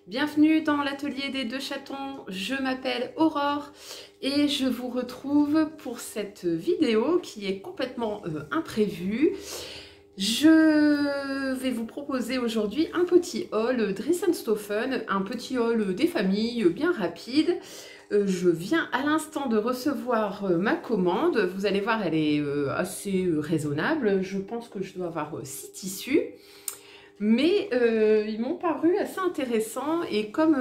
Bienvenue dans l'atelier des deux chatons, je m'appelle Aurore et je vous retrouve pour cette vidéo qui est complètement imprévue. Je vais vous proposer aujourd'hui un petit haul Dries & Stephen, un petit haul des familles bien rapide. Je viens à l'instant de recevoir ma commande, vous allez voir elle est assez raisonnable, je pense que je dois avoir 6 tissus. Mais ils m'ont paru assez intéressants et comme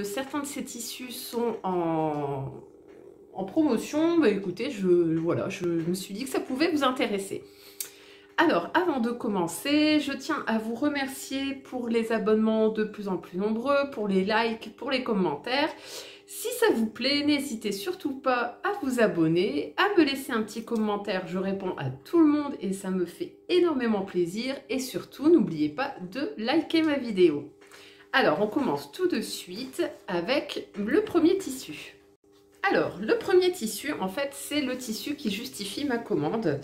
certains de ces tissus sont en promotion, bah écoutez, je me suis dit que ça pouvait vous intéresser. Alors, avant de commencer, je tiens à vous remercier pour les abonnements de plus en plus nombreux, pour les likes, pour les commentaires. Si ça vous plaît, n'hésitez surtout pas à vous abonner, à me laisser un petit commentaire, je réponds à tout le monde et ça me fait énormément plaisir. Et surtout, n'oubliez pas de liker ma vidéo. Alors, on commence tout de suite avec le premier tissu. Alors, le premier tissu, en fait, c'est le tissu qui justifie ma commande.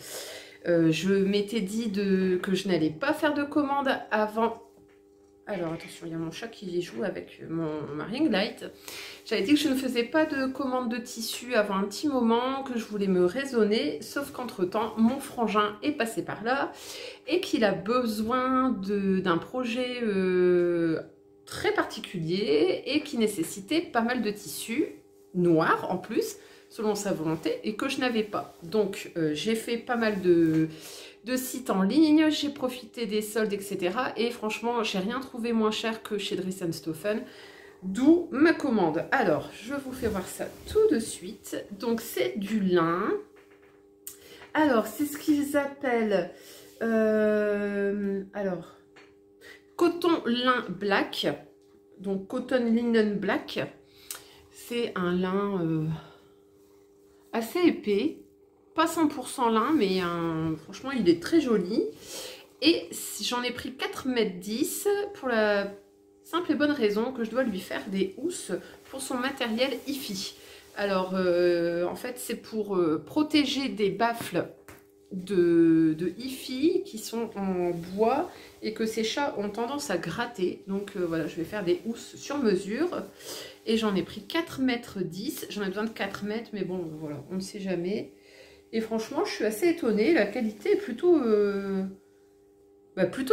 Je m'étais dit que je n'allais pas faire de commande avant... Alors attention, il y a mon chat qui joue avec ma ring light. J'avais dit que je ne faisais pas de commande de tissu avant un petit moment, que je voulais me raisonner, sauf qu'entre temps, mon frangin est passé par là et qu'il a besoin d'un projet très particulier et qui nécessitait pas mal de tissu noir en plus, selon sa volonté, et que je n'avais pas. Donc j'ai fait pas mal de sites en ligne, j'ai profité des soldes, etc. Et franchement, j'ai rien trouvé moins cher que chez Dries & Stephen, d'où ma commande. Alors, je vous fais voir ça tout de suite. Donc, c'est du lin. Alors, c'est ce qu'ils appellent... alors, coton lin black. Donc, cotton linen black. C'est un lin assez épais. Pas 100% lin, mais franchement, il est très joli. Et j'en ai pris 4,10 m pour la simple et bonne raison que je dois lui faire des housses pour son matériel IFI. Alors, en fait, c'est pour protéger des baffles de IFI qui sont en bois et que ces chats ont tendance à gratter. Donc, voilà, je vais faire des housses sur mesure. Et j'en ai pris 4,10 m. J'en ai besoin de 4 mètres, mais bon, voilà, on ne sait jamais. Et franchement, je suis assez étonnée. La qualité est plutôt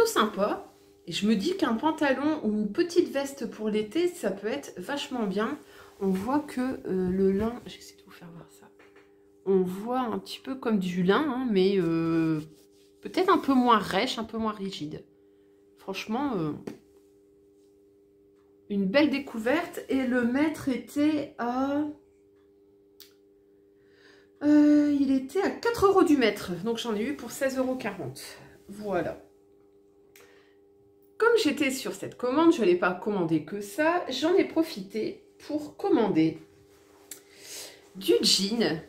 sympa. Et je me dis qu'un pantalon ou une petite veste pour l'été, ça peut être vachement bien. On voit que le lin... J'essaie de vous faire voir ça. On voit un petit peu comme du lin, hein, mais peut-être un peu moins rêche, un peu moins rigide. Franchement, une belle découverte. Et le mètre était à... il était à 4 € du mètre, donc j'en ai eu pour 16,40 €. Voilà. Comme j'étais sur cette commande, je n'allais pas commander que ça, j'en ai profité pour commander du jean.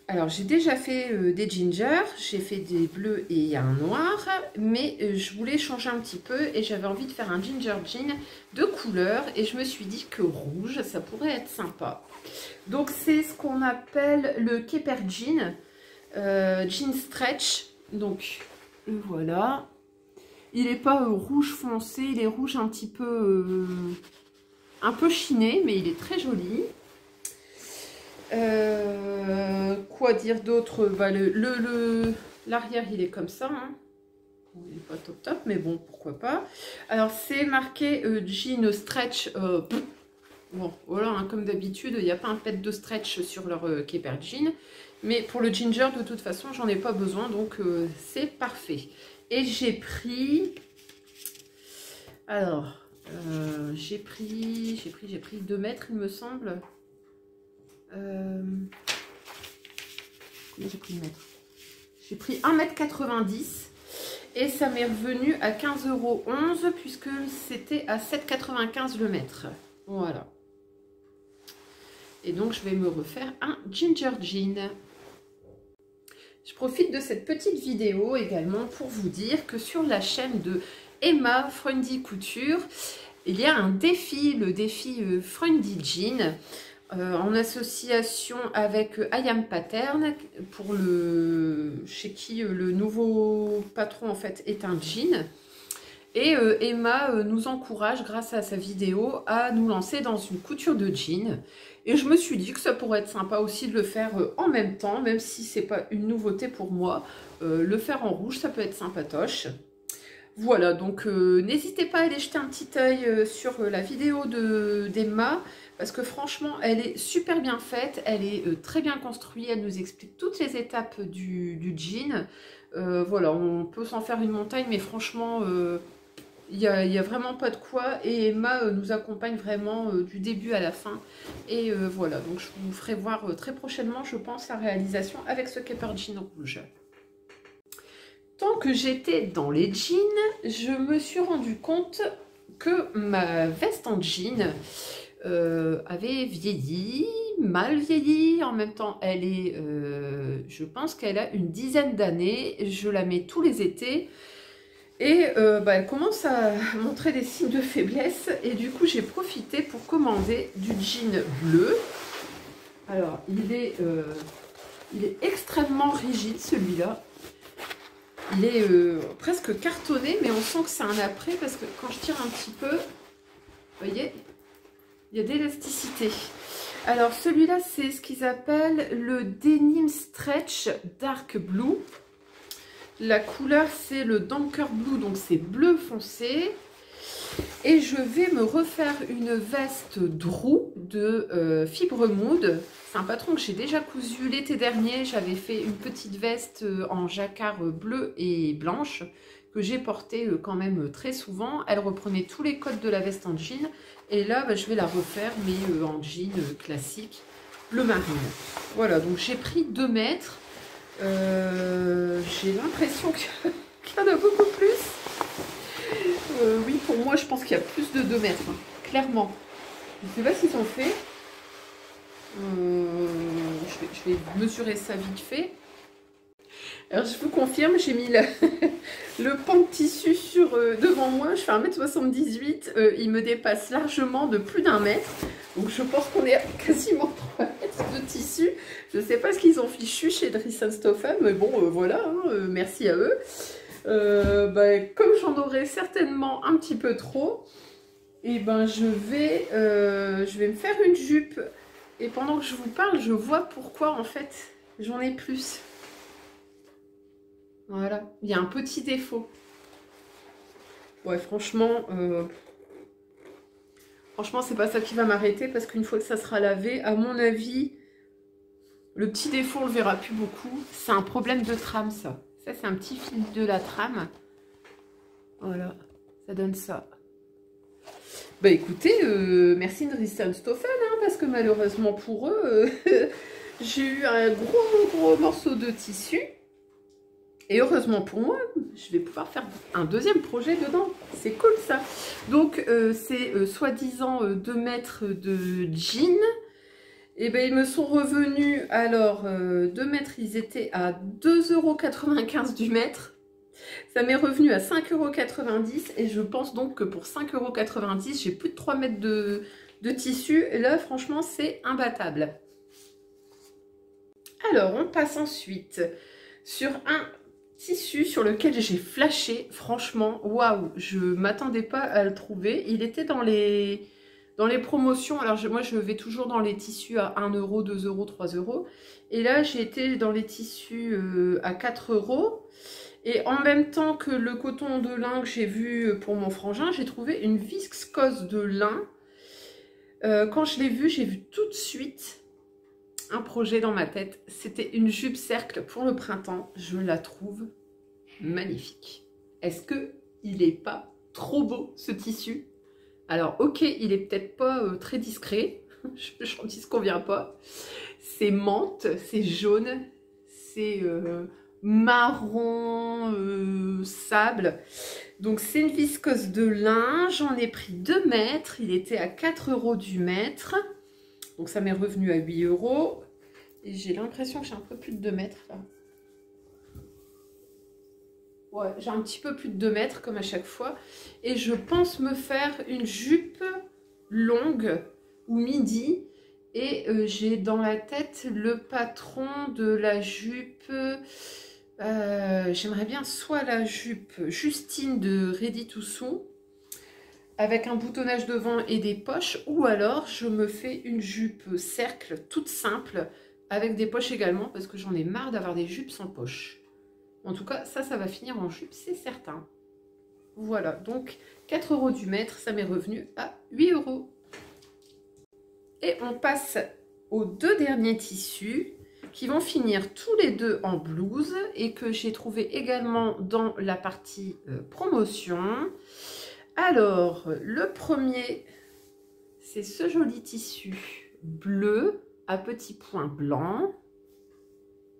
Alors j'ai déjà fait des ginger, j'ai fait des bleus et un noir, mais je voulais changer un petit peu et j'avais envie de faire un ginger jean de couleur et je me suis dit que rouge, ça pourrait être sympa. Donc c'est ce qu'on appelle le Keper jean, jean stretch. Donc voilà, il n'est pas rouge foncé, il est rouge un petit peu chiné, mais il est très joli. Quoi dire d'autre? Bah, l'arrière il est comme ça, hein. Il n'est pas top top, mais bon, pourquoi pas. Alors c'est marqué jean stretch. Bon, voilà, hein, comme d'habitude, il n'y a pas un pet de stretch sur leur Keper jean. Mais pour le ginger, de toute façon, j'en ai pas besoin, donc c'est parfait. Et j'ai pris... Alors, j'ai pris 2 mètres, il me semble. Combien j'ai pris de mètres? J'ai pris 1,90 m. Et ça m'est revenu à 15,11 € puisque c'était à 7,95 € le mètre. Voilà. Et donc, je vais me refaire un ginger jean. Je profite de cette petite vidéo également pour vous dire que sur la chaîne de Emma Freundy Couture, il y a un défi, le défi Freundy Jean, en association avec I Am Pattern, chez qui le nouveau patron en fait est un jean. Et Emma nous encourage, grâce à sa vidéo, à nous lancer dans une couture de jeans. Et je me suis dit que ça pourrait être sympa aussi de le faire en même temps, même si c'est pas une nouveauté pour moi. Le faire en rouge, ça peut être sympatoche. Voilà, donc n'hésitez pas à aller jeter un petit œil sur la vidéo d'Emma, parce que franchement, elle est super bien faite, elle est très bien construite, elle nous explique toutes les étapes du jean. Voilà, on peut s'en faire une montagne, mais franchement, il n'y a vraiment pas de quoi. Et Emma nous accompagne vraiment du début à la fin. Et voilà, donc je vous ferai voir très prochainement, je pense, la réalisation avec ce Kepper Jean rouge. Tant que j'étais dans les jeans, je me suis rendu compte que ma veste en jean avait vieilli, mal vieilli. En même temps, elle est, je pense qu'elle a une dizaine d'années. Je la mets tous les étés. Et elle commence à montrer des signes de faiblesse. Et du coup, j'ai profité pour commander du jean bleu. Alors, il est extrêmement rigide, celui-là. Il est presque cartonné, mais on sent que c'est un après, parce que quand je tire un petit peu, vous voyez, il y a d'élasticité. Alors, celui-là, c'est ce qu'ils appellent le Denim Stretch Dark Blue. La couleur, c'est le Dunker Blue, donc c'est bleu foncé. Et je vais me refaire une veste Drew de Fibre Mood. C'est un patron que j'ai déjà cousu l'été dernier. J'avais fait une petite veste en jacquard bleu et blanche que j'ai portée quand même très souvent. Elle reprenait tous les codes de la veste en jean. Et là, je vais la refaire, mais en jean classique, bleu marine. Voilà, donc j'ai pris 2 mètres. J'ai l'impression qu'il y en a beaucoup plus. Oui, pour moi, je pense qu'il y a plus de 2 mètres, hein, clairement. Je ne sais pas ce qu'ils ont fait. Je vais mesurer ça vite fait. Alors, je vous confirme, j'ai mis le pan de tissu devant moi. Je fais 1m78. Il me dépasse largement de plus d'1 mètre. Donc, je pense qu'on est à quasiment 3 mètres de tissu. Je ne sais pas ce qu'ils ont fichu chez Dries & Stoffen, mais bon, voilà, hein, merci à eux. Comme j'en aurai certainement un petit peu trop, et je vais me faire une jupe. Et pendant que je vous parle, je vois pourquoi en fait j'en ai plus. Voilà, il y a un petit défaut. Ouais, franchement, c'est pas ça qui va m'arrêter, parce qu'une fois que ça sera lavé, à mon avis, le petit défaut, on le verra plus beaucoup. C'est un problème de trame, ça. Ça, c'est un petit fil de la trame. Voilà, ça donne ça. Bah écoutez, merci Dries & Stoffen, hein, parce que malheureusement pour eux, j'ai eu un gros morceau de tissu. Et heureusement pour moi, je vais pouvoir faire un deuxième projet dedans. C'est cool ça. Donc c'est soi-disant 2 mètres de jean. Et ben ils me sont revenus, alors 2 mètres, ils étaient à 2,95 € du mètre. Ça m'est revenu à 5,90 € et je pense donc que pour 5,90 €, j'ai plus de 3 mètres de tissu. Et là, franchement, c'est imbattable. Alors, on passe ensuite sur un tissu sur lequel j'ai flashé. Franchement, waouh, je ne m'attendais pas à le trouver. Il était dans les promotions. Alors, moi, je vais toujours dans les tissus à 1 €, 2 €, 3 €. Et là, j'ai été dans les tissus à 4 €. Et en même temps que le coton de lin que j'ai vu pour mon frangin, j'ai trouvé une viscose de lin. Quand je l'ai vue, j'ai vu tout de suite un projet dans ma tête. C'était une jupe cercle pour le printemps. Je la trouve magnifique. Est-ce qu'il n'est pas trop beau, ce tissu? Alors, ok, il est peut-être pas très discret. Je n'en dis ce qu'on vient pas. C'est menthe, c'est jaune, c'est marron, sable. Donc c'est une viscose de lin. J'en ai pris 2 mètres. Il était à 4 € du mètre. Donc ça m'est revenu à 8 €. Et j'ai l'impression que j'ai un peu plus de 2 mètres là. Ouais, j'ai un petit peu plus de 2 mètres comme à chaque fois. Et je pense me faire une jupe longue ou midi. Et j'ai dans la tête le patron de la jupe J'aimerais bien soit la jupe Justine de Ready to Sew avec un boutonnage devant et des poches, ou alors je me fais une jupe cercle toute simple avec des poches également parce que j'en ai marre d'avoir des jupes sans poche. En tout cas, ça va finir en jupe, c'est certain. Voilà, donc 4 € du mètre, ça m'est revenu à 8 €. Et on passe aux deux derniers tissus qui vont finir tous les deux en blouse et que j'ai trouvé également dans la partie promotion. Alors, le premier, c'est ce joli tissu bleu à petits points blancs.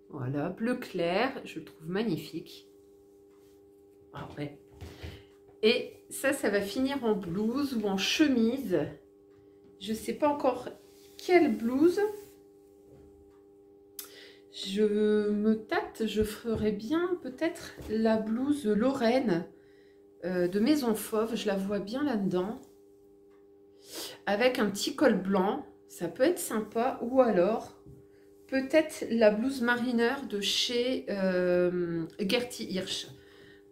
Voilà, bleu clair, je le trouve magnifique. Ah ouais. Et ça va finir en blouse ou en chemise. Je ne sais pas encore quelle blouse. Je me tâte, je ferais bien peut-être la blouse Lorraine de Maison Fauve. Je la vois bien là-dedans. Avec un petit col blanc, ça peut être sympa. Ou alors, peut-être la blouse Mariner de chez Gertie Hirsch.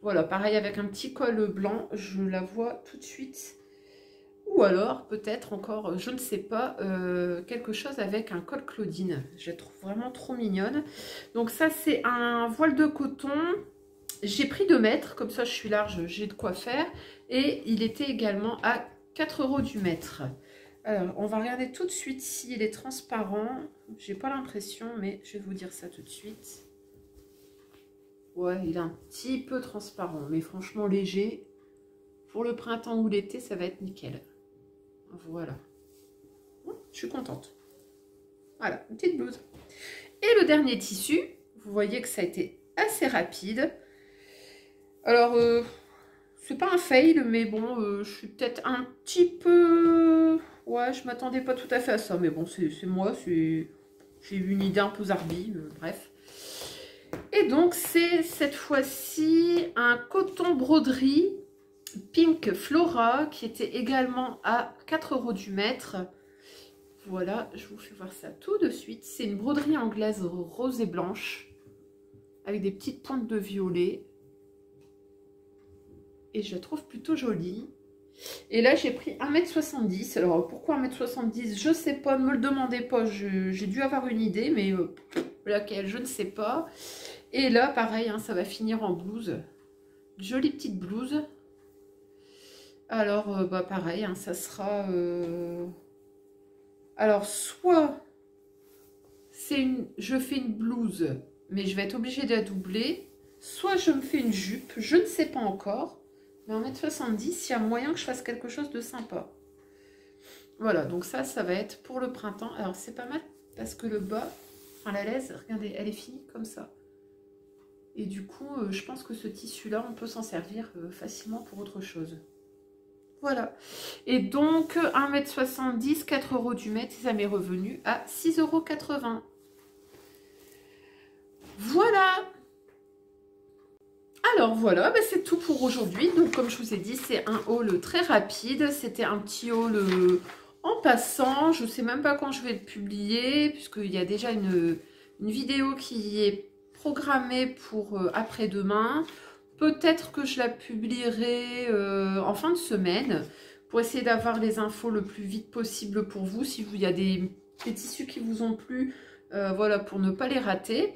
Voilà, pareil avec un petit col blanc, je la vois tout de suite. Ou alors, peut-être encore, je ne sais pas, quelque chose avec un col Claudine. Je la trouve vraiment trop mignonne. Donc ça, c'est un voile de coton. J'ai pris 2 mètres, comme ça je suis large, j'ai de quoi faire. Et il était également à 4 € du mètre. Alors, on va regarder tout de suite s'il est transparent. J'ai pas l'impression, mais je vais vous dire ça tout de suite. Ouais, il est un petit peu transparent, mais franchement léger. Pour le printemps ou l'été, ça va être nickel. Voilà. Je suis contente. Voilà, une petite blouse. Et le dernier tissu, vous voyez que ça a été assez rapide. Alors, c'est pas un fail, mais bon, je suis peut-être un petit peu... Ouais, je m'attendais pas tout à fait à ça, mais bon, c'est moi, j'ai eu une idée un peu zarbi, bref. Et donc, c'est cette fois-ci un coton broderie Pink Flora qui était également à 4 € du mètre. Voilà, je vous fais voir ça tout de suite. C'est une broderie anglaise rose et blanche avec des petites pointes de violet. Et je la trouve plutôt jolie. Et là, j'ai pris 1,70 m. Alors, pourquoi 1,70 m? Je sais pas, ne me le demandez pas. J'ai dû avoir une idée, mais laquelle, je ne sais pas. Et là, pareil, hein, ça va finir en blouse. Jolie petite blouse. Alors, bah pareil, hein, ça sera... Alors, soit je fais une blouse, mais je vais être obligée de la doubler. Soit je me fais une jupe, je ne sais pas encore. Mais 1,70 m, il y a moyen que je fasse quelque chose de sympa. Voilà, donc ça va être pour le printemps. Alors, c'est pas mal parce que le bas, enfin la laise, regardez, elle est finie comme ça. Et du coup, je pense que ce tissu-là, on peut s'en servir facilement pour autre chose. Voilà. Et donc, 1,70 m, 4 € du mètre, ça m'est revenu à 6,80 €. Voilà. Alors voilà, bah c'est tout pour aujourd'hui. Donc comme je vous ai dit, c'est un haul très rapide. C'était un petit haul en passant. Je ne sais même pas quand je vais le publier, puisqu'il y a déjà une vidéo qui est programmée pour après-demain. Peut-être que je la publierai en fin de semaine pour essayer d'avoir les infos le plus vite possible pour vous. Si il y a des tissus qui vous ont plu, voilà, pour ne pas les rater.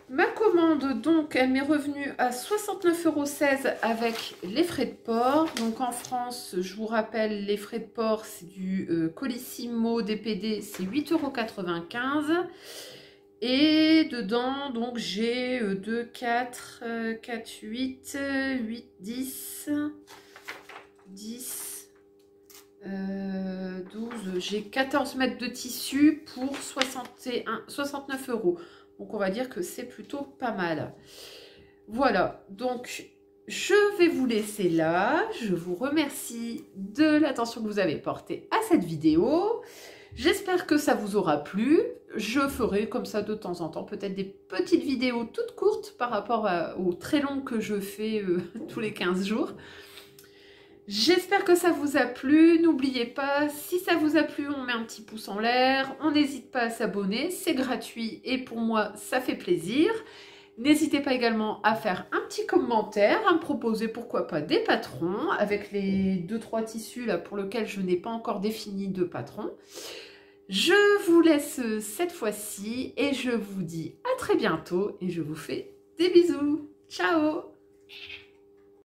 Ma commande, donc, elle m'est revenue à 69,16 € avec les frais de port. Donc, en France, je vous rappelle, les frais de port, c'est du Colissimo DPD, c'est 8,95 €. Et dedans, donc, j'ai 2, 4, 4, 8, 8, 10, 10, 12. J'ai 14 mètres de tissu pour 69 €. Donc, on va dire que c'est plutôt pas mal. Voilà, donc je vais vous laisser là. Je vous remercie de l'attention que vous avez portée à cette vidéo. J'espère que ça vous aura plu. Je ferai comme ça de temps en temps peut-être des petites vidéos toutes courtes par rapport aux très longues que je fais tous les 15 jours. J'espère que ça vous a plu. N'oubliez pas, si ça vous a plu, on met un petit pouce en l'air. On n'hésite pas à s'abonner, c'est gratuit et pour moi, ça fait plaisir. N'hésitez pas également à faire un petit commentaire, à me proposer pourquoi pas des patrons avec les 2-3 tissus là pour lesquels je n'ai pas encore défini de patron. Je vous laisse cette fois-ci et je vous dis à très bientôt et je vous fais des bisous. Ciao!